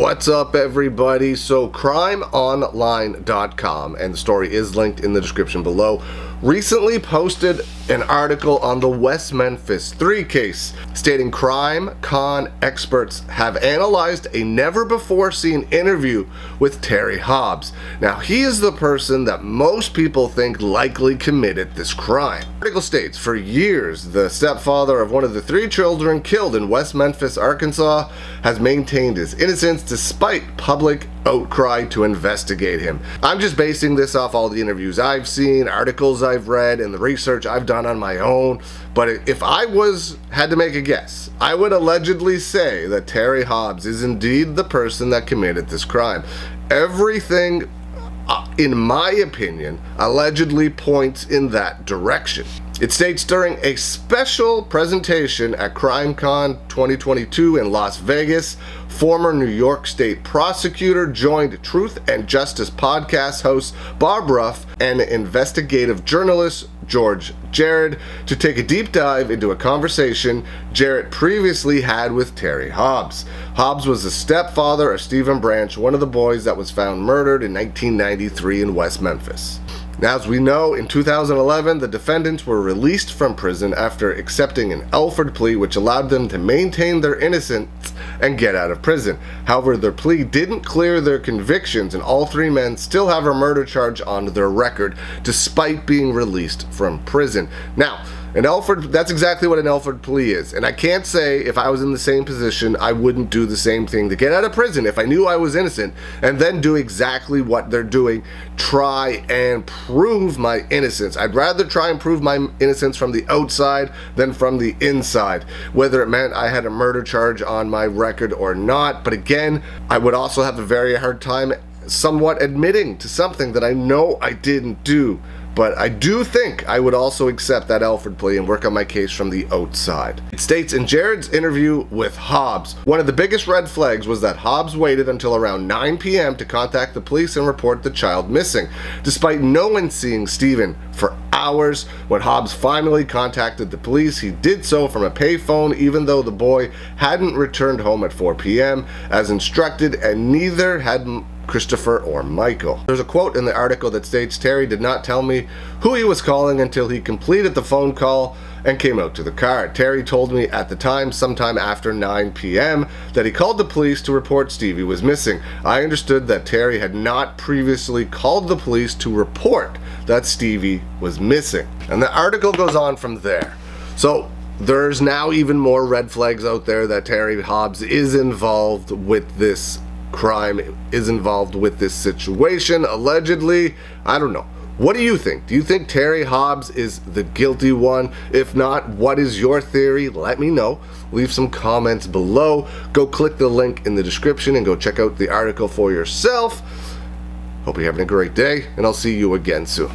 What's up, everybody? So crimeonline.com, and the story is linked in the description below, recently posted an article on the West Memphis 3 case stating crime con experts have analyzed a never-before-seen interview with Terry Hobbs. Now, he is the person that most people think likely committed this crime. The article states, for years, the stepfather of one of the 3 children killed in West Memphis, Arkansas, has maintained his innocence despite public outcry to investigate him. I'm just basing this off all the interviews I've seen, articles I've read, and the research I've done on my own. But if I had to make a guess, I would allegedly say that Terry Hobbs is indeed the person that committed this crime. Everything, in my opinion, allegedly points in that direction. It states during a special presentation at CrimeCon 2022 in Las Vegas, former New York State prosecutor joined Truth and Justice podcast host Bob Ruff and investigative journalist George Jarrett to take a deep dive into a conversation Jarrett previously had with Terry Hobbs. Hobbs was the stepfather of Stephen Branch, one of the boys that was found murdered in 1993 in West Memphis. Now, as we know, in 2011, the defendants were released from prison after accepting an Alford plea which allowed them to maintain their innocence and get out of prison. However, their plea didn't clear their convictions, and all 3 men still have a murder charge on their record despite being released from prison. Now, that's exactly what an Alford plea is, and I can't say if I was in the same position I wouldn't do the same thing to get out of prison if I knew I was innocent, and then do exactly what they're doing, try and prove my innocence. I'd rather try and prove my innocence from the outside than from the inside, whether it meant I had a murder charge on my record or not. But again, I would also have a very hard time somewhat admitting to something that I know I didn't do. But I do think I would also accept that Alford plea and work on my case from the outside. It states in Jarrett's interview with Hobbs, one of the biggest red flags was that Hobbs waited until around 9 p.m. to contact the police and report the child missing, despite no one seeing Stephen for hours. When Hobbs finally contacted the police, he did so from a payphone, even though the boy hadn't returned home at 4 p.m. as instructed, and neither had Christopher or Michael. There's a quote in the article that states, Terry did not tell me who he was calling until he completed the phone call and came out to the car. Terry told me at the time, sometime after 9 p.m., that he called the police to report Stevie was missing. I understood that Terry had not previously called the police to report that Stevie was missing. And the article goes on from there. So there's now even more red flags out there that Terry Hobbs is involved with this crime, is involved with this situation, allegedly. I don't know. What do you think? Do you think Terry Hobbs is the guilty one? If not, what is your theory? Let me know. Leave some comments below. Go click the link in the description and go check out the article for yourself. Hope you're having a great day, and I'll see you again soon.